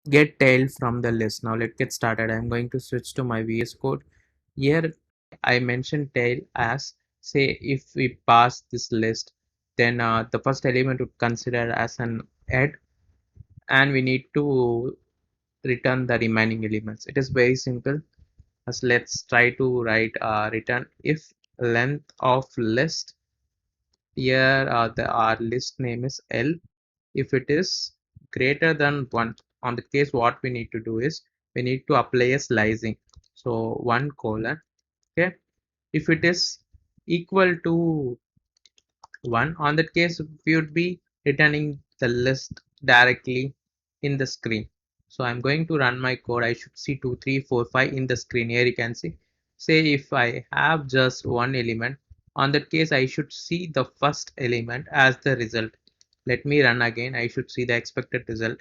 get tail from the list. Now let's get started. I'm going to switch to my VS Code. Here I mentioned tail as, say, if we pass this list, then the first element would consider as an head, and we need to return the remaining elements. It is very simple. As let's try to write return if length of list. Here our list name is L. If it is greater than 1, on the case what we need to do is we need to apply a slicing. So 1 colon. Okay, if it is equal to 1, on that case we would be returning the list directly in the screen. So I'm going to run my code. I should see 2 3 4 5 in the screen. Here you can see, say if I have just one element, on that case I should see the first element as the result. Let me run again. I should see the expected result.